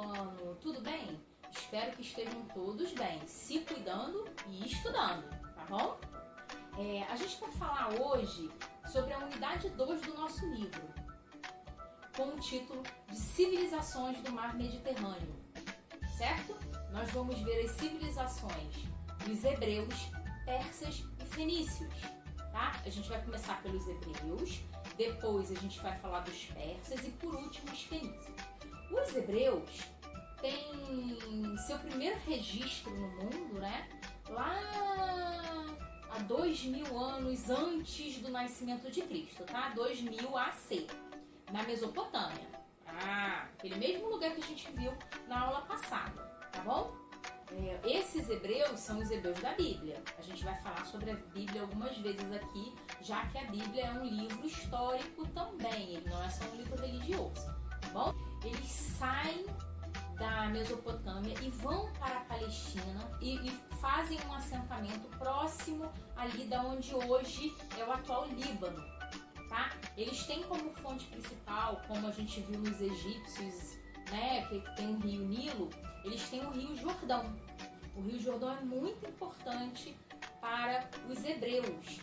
ano, tudo bem? Espero que estejam todos bem, se cuidando e estudando, tá bom? A gente vai falar hoje sobre a unidade 2 do nosso livro, com o título de Civilizações do Mar Mediterrâneo, certo? Nós vamos ver as civilizações dos hebreus, persas e fenícios, tá? A gente vai começar pelos hebreus, depois a gente vai falar dos persas e por último os fenícios. Os hebreus têm seu primeiro registro no mundo, né? Lá há 2000 anos antes do nascimento de Cristo, tá? 2000 AC, na Mesopotâmia. Aquele mesmo lugar que a gente viu na aula passada, tá bom? Esses hebreus são os hebreus da Bíblia. A gente vai falar sobre a Bíblia algumas vezes aqui, já que a Bíblia é um livro histórico também, ele não é só um livro religioso, tá bom? Eles saem da Mesopotâmia e vão para a Palestina e fazem um assentamento próximo ali da onde hoje é o atual Líbano, tá? Eles têm como fonte principal, como a gente viu nos egípcios, né, que tem o rio Nilo, eles têm o rio Jordão. O rio Jordão é muito importante para os hebreus,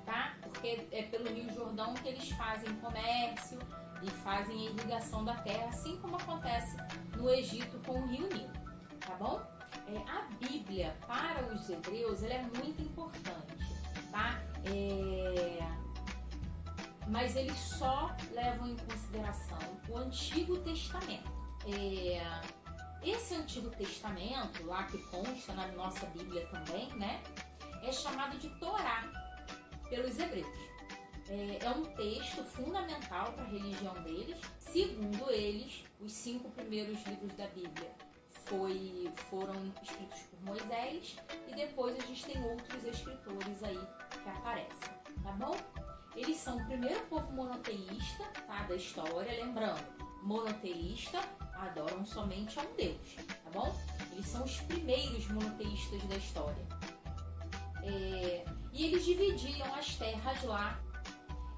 tá? Porque é pelo rio Jordão que eles fazem comércio e fazem a irrigação da terra, assim como acontece no Egito com o rio Nilo, tá bom? A Bíblia, para os hebreus, ela é muito importante, tá? Mas eles só levam em consideração o Antigo Testamento. Esse Antigo Testamento, lá que consta na nossa Bíblia também, né, é chamado de Torá pelos hebreus. É um texto fundamental para a religião deles. Segundo eles, os 5 primeiros livros da Bíblia foram escritos por Moisés e depois a gente tem outros escritores aí que aparecem, tá bom? Eles são o primeiro povo monoteísta, tá, da história, lembrando, monoteísta, adoram somente a um Deus, tá bom? Eles são os primeiros monoteístas da história. E eles dividiam as terras lá.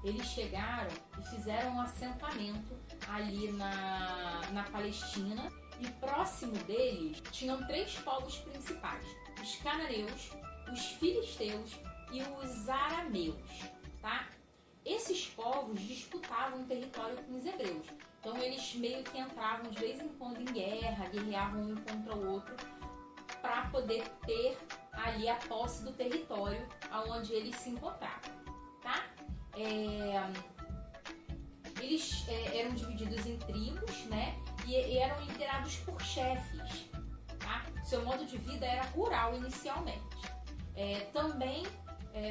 Eles chegaram e fizeram um assentamento ali na Palestina e próximo deles tinham 3 povos principais, os cananeus, os filisteus e os arameus, tá? Esses povos disputavam o território com os hebreus, então eles meio que entravam de vez em quando em guerra, guerreavam um contra o outro para poder ter ali a posse do território onde eles se encontravam, tá? Eles eram divididos em tribos, né? E eram liderados por chefes, tá? Seu modo de vida era rural inicialmente. Também,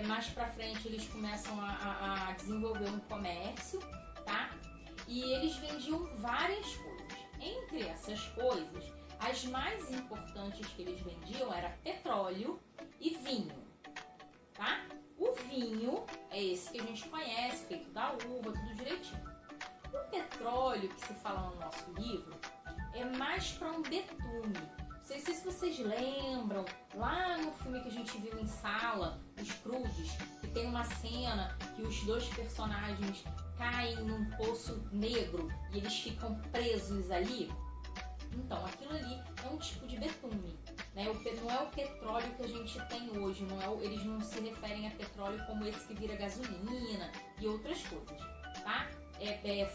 mais pra frente, eles começam a desenvolver um comércio, tá? E eles vendiam várias coisas. Entre essas coisas, as mais importantes que eles vendiam era petróleo e vinho, tá? O vinho é esse que a gente conhece, feito da uva, tudo direitinho. O petróleo que se fala no nosso livro é mais para um betume. Não sei se vocês lembram, lá no filme que a gente viu em sala, Os Croods, que tem uma cena que os 2 personagens caem num poço negro e eles ficam presos ali. Então, aquilo ali é um tipo de betume, né? Não é o petróleo que a gente tem hoje, eles não se referem a petróleo como esse que vira gasolina e outras coisas, tá?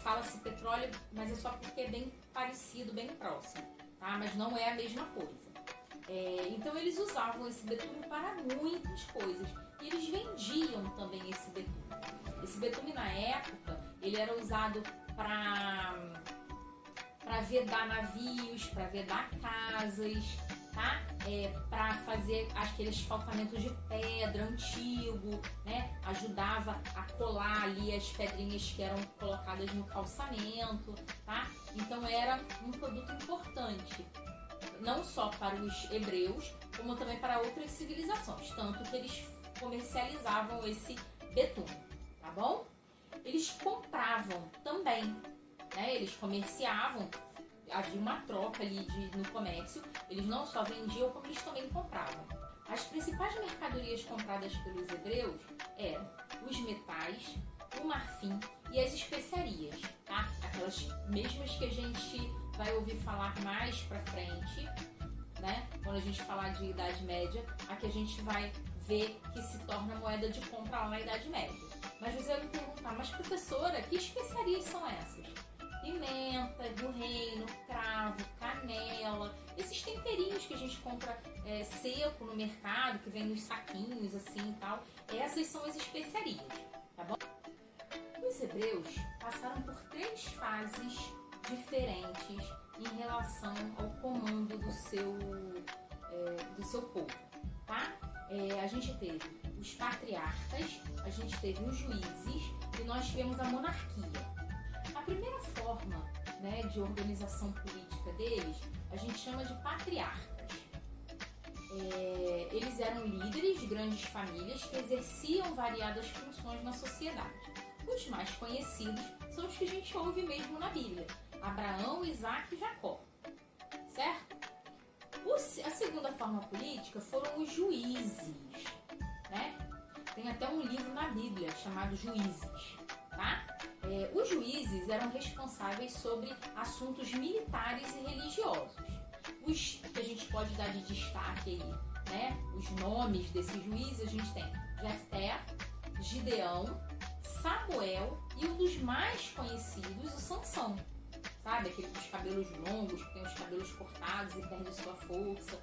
Fala-se petróleo, mas é só porque é bem parecido, bem próximo, tá? Mas não é a mesma coisa. Então eles usavam esse betume para muitas coisas e eles vendiam também esse betume. Esse betume na época, ele era usado para vedar navios, para vedar casas, tá? Para fazer aquele asfaltamento de pedra antigo, né? Ajudava a colar ali as pedrinhas que eram colocadas no calçamento, tá? Então era um produto importante, não só para os hebreus, como também para outras civilizações, tanto que eles comercializavam esse betume, tá bom? Eles compravam também, né? Eles comerciavam, havia uma troca ali no comércio, eles não só vendiam, como eles também compravam. As principais mercadorias compradas pelos hebreus eram os metais, o marfim e as especiarias, tá? Aquelas mesmas que a gente vai ouvir falar mais pra frente, né? Quando a gente falar de Idade Média, aqui a gente vai ver que se torna moeda de compra lá na Idade Média. Mas você vai me perguntar, mas professora, que especiarias são essas? Pimenta do reino, cravo, canela, esses temperinhos que a gente compra seco no mercado, que vem nos saquinhos assim e tal, essas são as especiarias, tá bom? Os hebreus passaram por 3 fases diferentes em relação ao comando do seu povo, tá? A gente teve os patriarcas, a gente teve os juízes e nós tivemos a monarquia. A primeira forma, né, de organização política deles, a gente chama de patriarcas. Eles eram líderes de grandes famílias que exerciam variadas funções na sociedade. Os mais conhecidos são os que a gente ouve mesmo na Bíblia: Abraão, Isaac e Jacó, certo? A segunda forma política foram os juízes, né? Tem até um livro na Bíblia chamado Juízes, tá? Os juízes eram responsáveis sobre assuntos militares e religiosos. Os que a gente pode dar de destaque aí, né? Os nomes desses juízes, a gente tem Jefté, Gideão, Samuel e um dos mais conhecidos, o Sansão. Sabe? Aquele dos cabelos longos, que tem os cabelos cortados e perde sua força.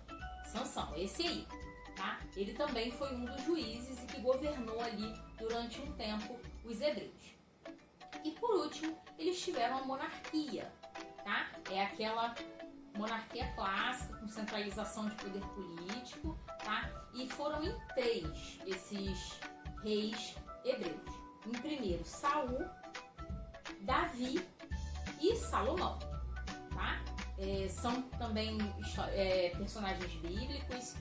Sansão, esse aí, tá? Ele também foi um dos juízes e que governou ali durante um tempo os hebreus. E por último, eles tiveram a monarquia, tá? É aquela monarquia clássica com centralização de poder político, tá? E foram em 3 esses reis hebreus. Em primeiro, Saul, Davi e Salomão, tá? São também personagens bíblicos.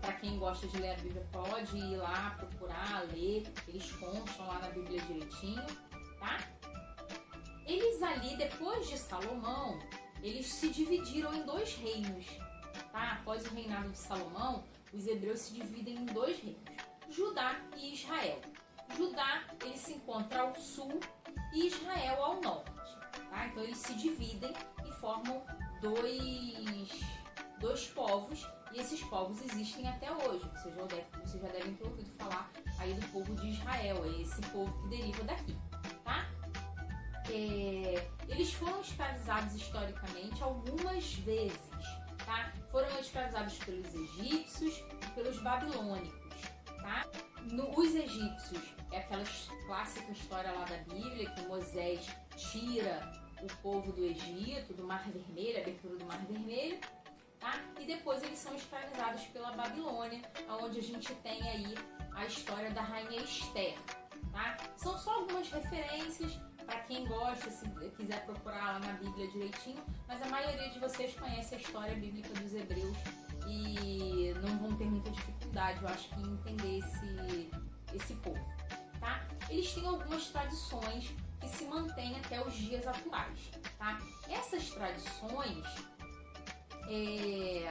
Para quem gosta de ler a Bíblia, pode ir lá procurar, ler. Eles constam lá na Bíblia direitinho, tá? Eles ali, depois de Salomão, eles se dividiram em 2 reinos, tá? Após o reinado de Salomão, os hebreus se dividem em 2 reinos: Judá e Israel. Judá, ele se encontra ao sul e Israel ao norte, tá? Então eles se dividem e formam dois povos, e esses povos existem até hoje. Vocês já devem ter ouvido falar aí do povo de Israel, é esse povo que deriva daqui, tá? Eles foram escravizados historicamente algumas vezes, tá? Foram escravizados pelos egípcios e pelos babilônicos, tá? Os egípcios é aquela clássica história lá da Bíblia que Moisés tira o povo do Egito, do Mar Vermelho, a abertura do Mar Vermelho, tá? E depois eles são escravizados pela Babilônia, onde a gente tem aí a história da rainha Esther, tá? São só algumas referências para quem gosta, se quiser procurar lá na Bíblia direitinho, mas a maioria de vocês conhece a história bíblica dos hebreus e não vão ter muita dificuldade, eu acho, em entender esse povo, tá? Eles têm algumas tradições que se mantêm até os dias atuais, tá? Essas tradições que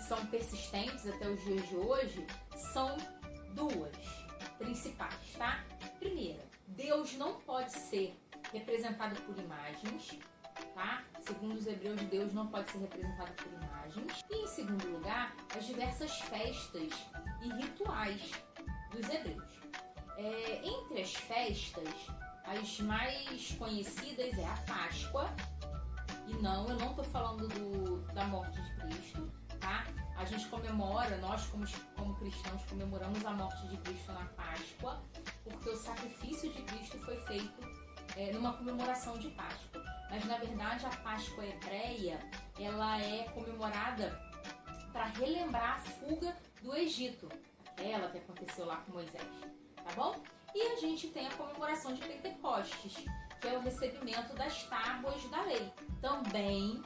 são persistentes até os dias de hoje são 2 principais, tá? Primeira, Deus não pode ser representado por imagens, tá? Segundo os hebreus, Deus não pode ser representado por imagens. E em segundo lugar, as diversas festas e rituais dos hebreus. Entre as festas, as mais conhecidas é a Páscoa. E eu não estou falando da morte de Cristo, tá? A gente comemora, nós como cristãos comemoramos a morte de Cristo na Páscoa, porque o sacrifício de Cristo foi feito numa comemoração de Páscoa. Mas na verdade a Páscoa hebreia, ela é comemorada para relembrar a fuga do Egito, aquela que aconteceu lá com Moisés, tá bom? E a gente tem a comemoração de Pentecostes, que é o recebimento das tábuas da lei. Também,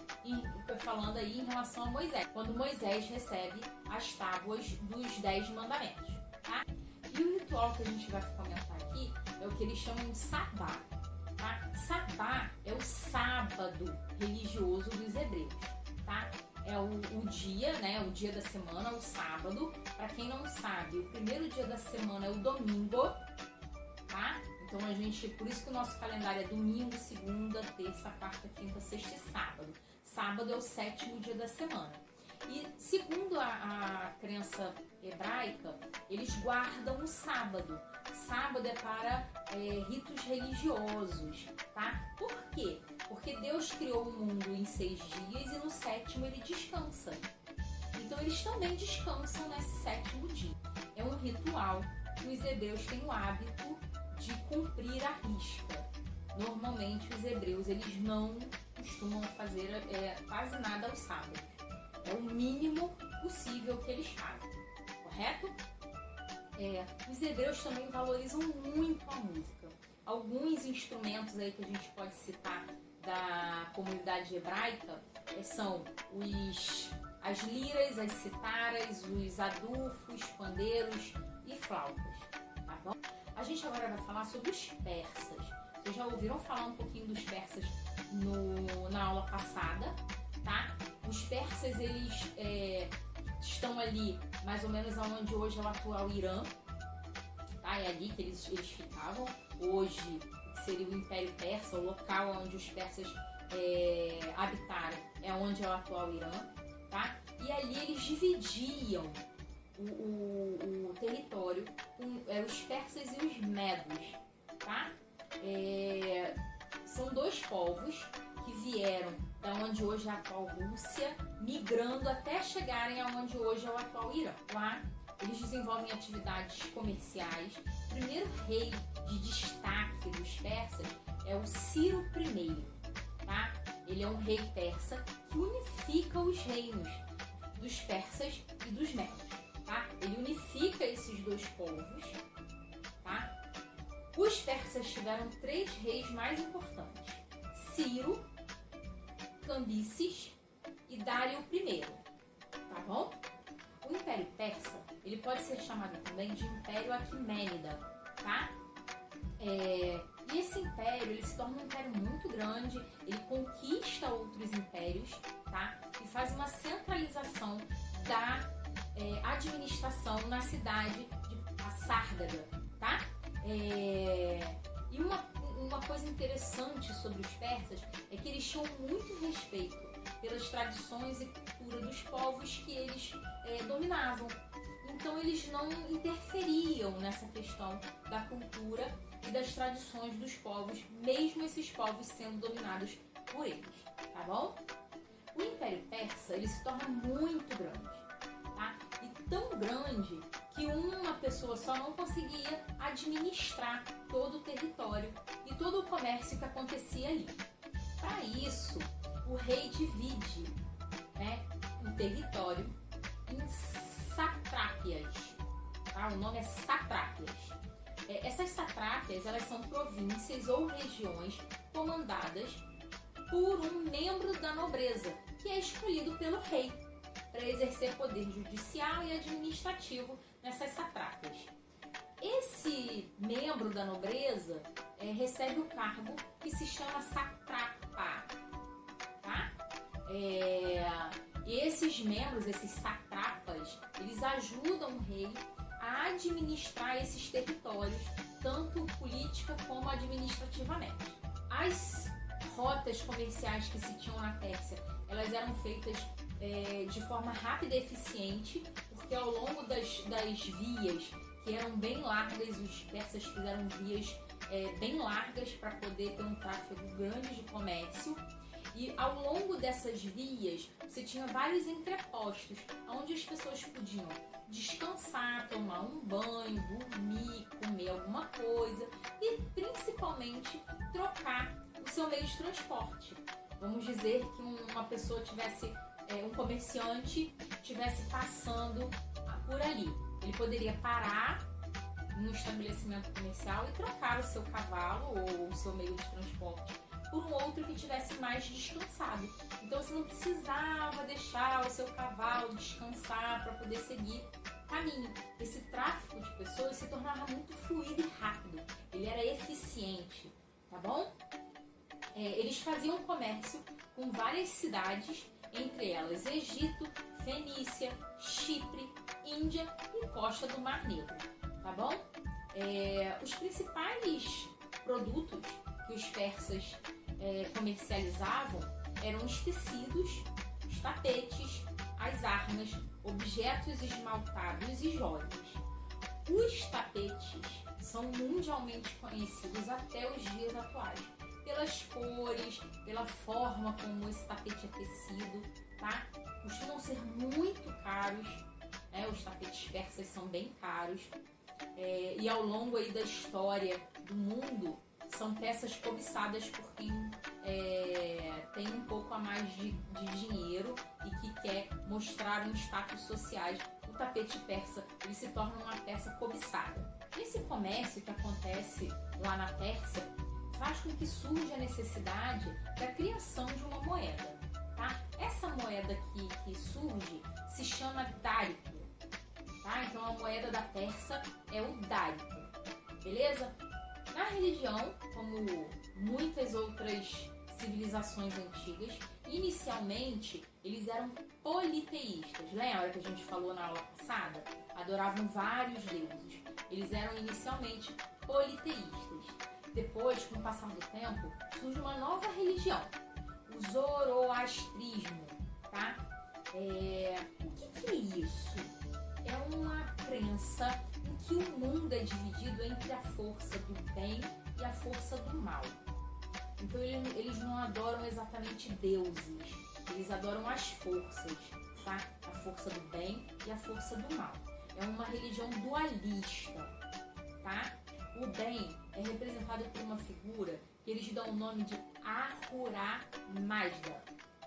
falando aí em relação a Moisés, quando Moisés recebe as tábuas dos 10 mandamentos, tá? E o ritual que a gente vai comentar aqui é o que eles chamam de sabá, tá? Sabá é o sábado religioso dos hebreus, tá? É o dia, né? O dia da semana, o sábado. Para quem não sabe, o primeiro dia da semana é o domingo, tá? Então por isso que o nosso calendário é domingo, segunda, terça, quarta, quinta, sexta e sábado. Sábado é o 7º dia da semana. E segundo a crença hebraica, eles guardam o sábado. Sábado é para ritos religiosos, tá? Por quê? Porque Deus criou o mundo em 6 dias e no 7º ele descansa. Então eles também descansam nesse 7º dia. É um ritual que os hebreus têm o hábito de cumprir à risca. Normalmente os hebreus eles não costumam fazer quase nada aos sábados. É o mínimo possível que eles fazem, correto? Os hebreus também valorizam muito a música. Alguns instrumentos aí que a gente pode citar da comunidade hebraica são as liras, as citaras, os adufos, pandeiros e flautas, tá bom? A gente agora vai falar sobre os persas. Vocês já ouviram falar um pouquinho dos persas na aula passada, tá? Os persas, eles estão ali mais ou menos onde hoje é o atual Irã, tá? É ali que eles ficavam. Hoje seria o Império Persa, o local onde os persas habitaram é onde é o atual Irã, tá? E ali eles dividiam o território com os persas e os medos, tá? São 2 povos que vieram da onde hoje é a atual Rússia, migrando até chegarem aonde hoje é o atual Irã. Lá eles desenvolvem atividades comerciais. O primeiro rei de destaque dos persas é o Ciro I, tá? Ele é um rei persa que unifica os reinos dos persas e dos medos, tá? Ele unifica esses 2 povos, tá? Os persas tiveram 3 reis mais importantes: Ciro, Cambises e Dário I, tá bom? O Império Persa, ele pode ser chamado também de Império Aquimênida, tá? E esse império, ele se torna um império muito grande, ele conquista outros impérios, tá? E faz uma centralização da administração na cidade de Assárgada, tá? E uma coisa interessante sobre os persas é que eles tinham muito respeito pelas tradições e cultura dos povos que eles dominavam. Então eles não interferiam nessa questão da cultura e das tradições dos povos, mesmo esses povos sendo dominados por eles, tá bom? O Império Persa, ele se torna muito grande, tá? E tão grande que uma pessoa só não conseguia administrar todo o território e todo o comércio que acontecia ali. Para isso, o rei divide, né, o território em satrápias, tá? O nome é satrápias. Essas satrápias, elas são províncias ou regiões comandadas por um membro da nobreza, que é escolhido pelo rei para exercer poder judicial e administrativo nessas satrápias. Esse membro da nobreza recebe o cargo que se chama satrapa, tá? E esses membros, esses satrapas, eles ajudam o rei a administrar esses territórios, tanto política como administrativamente. As rotas comerciais que se tinham na Pérsia, elas eram feitas de forma rápida e eficiente, porque ao longo das vias, que eram bem largas, os persas fizeram vias bem largas para poder ter um tráfego grande de comércio. E ao longo dessas vias, você tinha vários entrepostos, onde as pessoas podiam descansar, tomar um banho, dormir, comer alguma coisa e principalmente trocar o seu meio de transporte. Vamos dizer que uma pessoa tivesse, um comerciante estivesse passando por ali. Ele poderia parar no estabelecimento comercial e trocar o seu cavalo ou o seu meio de transporte por um outro que tivesse mais descansado. Então você não precisava deixar o seu cavalo descansar para poder seguir caminho. Esse tráfego de pessoas se tornava muito fluido e rápido. Ele era eficiente, tá bom? Eles faziam comércio com várias cidades, entre elas Egito, Fenícia, Chipre, Índia e costa do Mar Negro, tá bom? Os principais produtos que os persas comercializavam eram os tecidos, os tapetes, as armas, objetos esmaltados e joias. Os tapetes são mundialmente conhecidos até os dias atuais, pelas cores, pela forma como esse tapete é tecido, tá? Costumam ser muito caros, né? Os tapetes persas são bem caros, e ao longo aí da história do mundo são peças cobiçadas por quem tem um pouco a mais de dinheiro e que quer mostrar um status social. O tapete persa ele se torna uma peça cobiçada. Esse comércio que acontece lá na Pérsia faz com que surja a necessidade da criação de uma moeda. Tá? Essa moeda que surge se chama dárico. Tá? Então a moeda da Pérsia é o dárico. Beleza? Na religião, como muitas outras civilizações antigas, inicialmente eles eram politeístas. Lembra que a gente falou na aula passada? Adoravam vários deuses. Eles eram inicialmente politeístas. Depois, com o passar do tempo, surge uma nova religião, o zoroastrismo. Tá? O que é isso? É uma crença em que o mundo é dividido entre a força do bem e a força do mal. Então eles não adoram exatamente deuses, eles adoram as forças, tá? A força do bem e a força do mal. É uma religião dualista, tá? O bem é representado por uma figura que eles dão o nome de Ahura Mazda,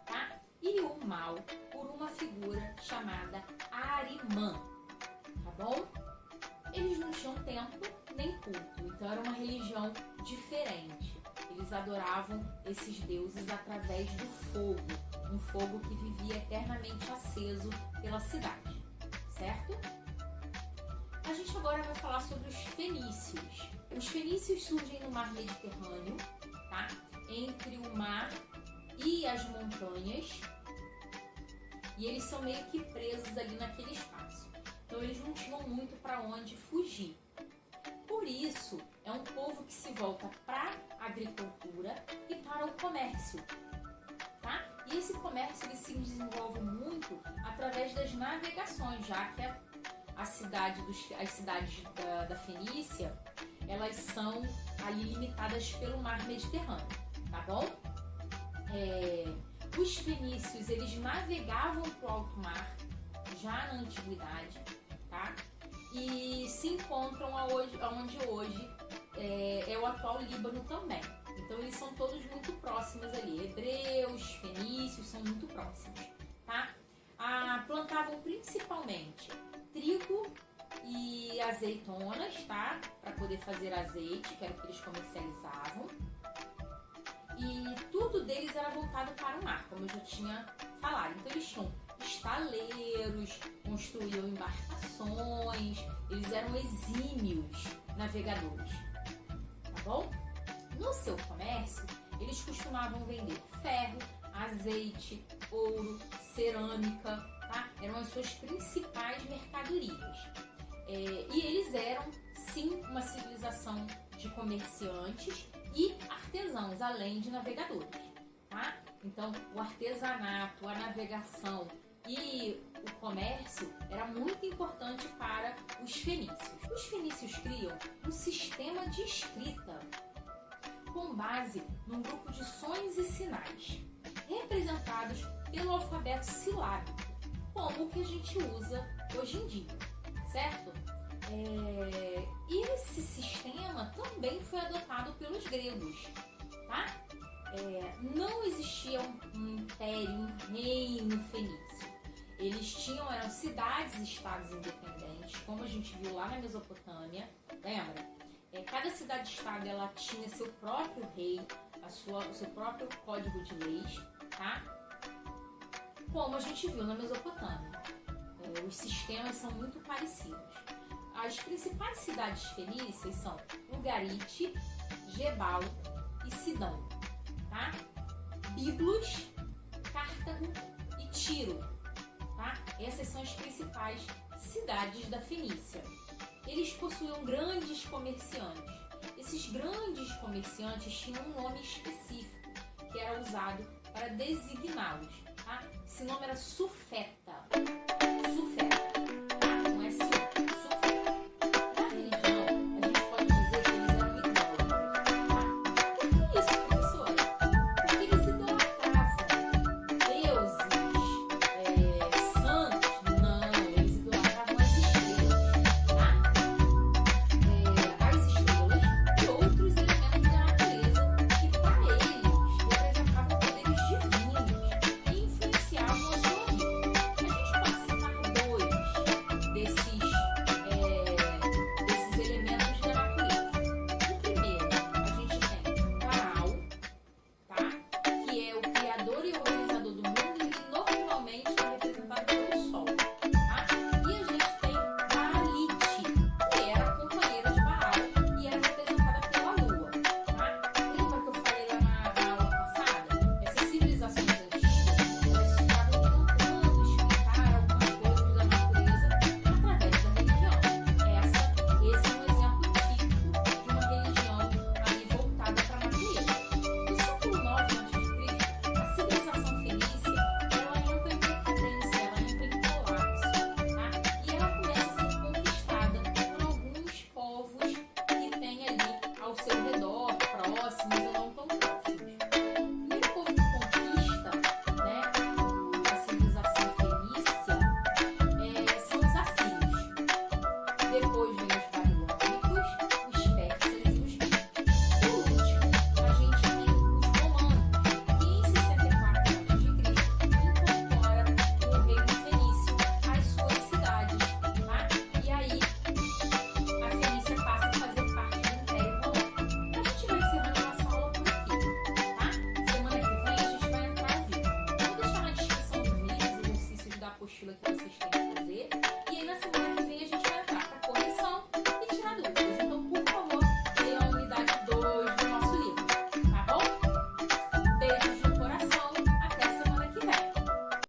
tá? E o mal por uma figura chamada Ahriman, tá bom? Eles não tinham templo nem culto, então era uma religião diferente. Eles adoravam esses deuses através do fogo, um fogo que vivia eternamente aceso pela cidade, certo? A gente agora vai falar sobre os fenícios. Os fenícios surgem no mar Mediterrâneo, tá? Entre o mar e as montanhas, e eles são meio que presos ali naquele espaço. Então eles não tinham muito para onde fugir. Por isso, é um povo que se volta para a agricultura e para o comércio, tá? E esse comércio ele se desenvolve muito através das navegações, já que as cidades da Fenícia, elas são ali limitadas pelo mar Mediterrâneo, tá bom? Os fenícios, eles navegavam para o alto mar já na antiguidade, tá? E se encontram onde hoje é o atual Líbano também. Então eles são todos muito próximos ali. Hebreus, fenícios são muito próximos, tá? Plantavam principalmente trigo e azeitonas, tá? Para poder fazer azeite, que era o que eles comercializavam. E tudo deles era voltado para o mar, como eu já tinha falado. Então eles tinham estaleiros, construíam embarcações, eles eram exímios navegadores, tá bom? No seu comércio, eles costumavam vender ferro, azeite, ouro, cerâmica, tá? Eram as suas principais mercadorias. E eles eram, sim, uma civilização de comerciantes e artesãos, além de navegadores, tá? Então, o artesanato, a navegação e o comércio era muito importante para os fenícios. Os fenícios criam um sistema de escrita com base num grupo de sons e sinais, representados pelo alfabeto silábico, como o que a gente usa hoje em dia, certo? E esse sistema também foi adotado pelos gregos, tá? Não existia um império, um reino fenício. Eles eram cidades e estados independentes, como a gente viu lá na Mesopotâmia, lembra? Cada cidade-estado ela tinha seu próprio rei, o seu próprio código de leis, tá? Como a gente viu na Mesopotâmia. Os sistemas são muito parecidos. As principais cidades fenícias são Ugarite, Gebal e Sidão, tá? Biblos, Cartago e Tiro, tá? Essas são as principais cidades da Fenícia. Eles possuíam grandes comerciantes. esses grandes comerciantes tinham um nome específico que era usado para designá-los. Tá? Esse nome era sufeta. Sufeta. Tá? Com S-U. Sufeta. Na religião, a gente pode dizer que eles eram idólatras. Tá? Por que isso, professora? Porque eles idolatravam deuses, santos. Não, eles idolatravam as estrelas. Tá? As estrelas e outros elementos da natureza que, para eles, representavam poderes divinos e influenciavam a sua vida. A gente pode citar dois desses elementos da natureza. O primeiro, a gente tem Baal, tá? Que é o criador e organizador do mundo e normalmente é representado pelo Sol. Tá? E a gente tem Baalite, que era a companheira de Baal e era representada pela Lua. Tá? Lembra que eu falei lá na aula passada? Essas civilizações antigas, elas estavam tentando explicar algumas coisas da natureza através da religião. Esse é um exemplo típico de uma religião ali voltada para a natureza. No século IX a.C., a civilização fenícia, ela entra em decadência, ela entra em colapso, tá? E ela começa a ser conquistada por alguns povos que tem ali ao seu redor, próximos ou não tão próximos. O primeiro povo que conquista, né, a civilização fenícia são os assírios. Depois vem os babilônicos, os persas e os gregos. Por último, a gente tem os romanos, que em 64 a.C. incorpora o reino fenício às suas cidades. Tá? E aí, a Fenícia passa a fazer parte do Império Romano. A gente vai encerrando nossa aula por aqui. Tá? Semana que vem a gente vai entrar ao vivo. Vou deixar na descrição do vídeo os exercícios da apostila que você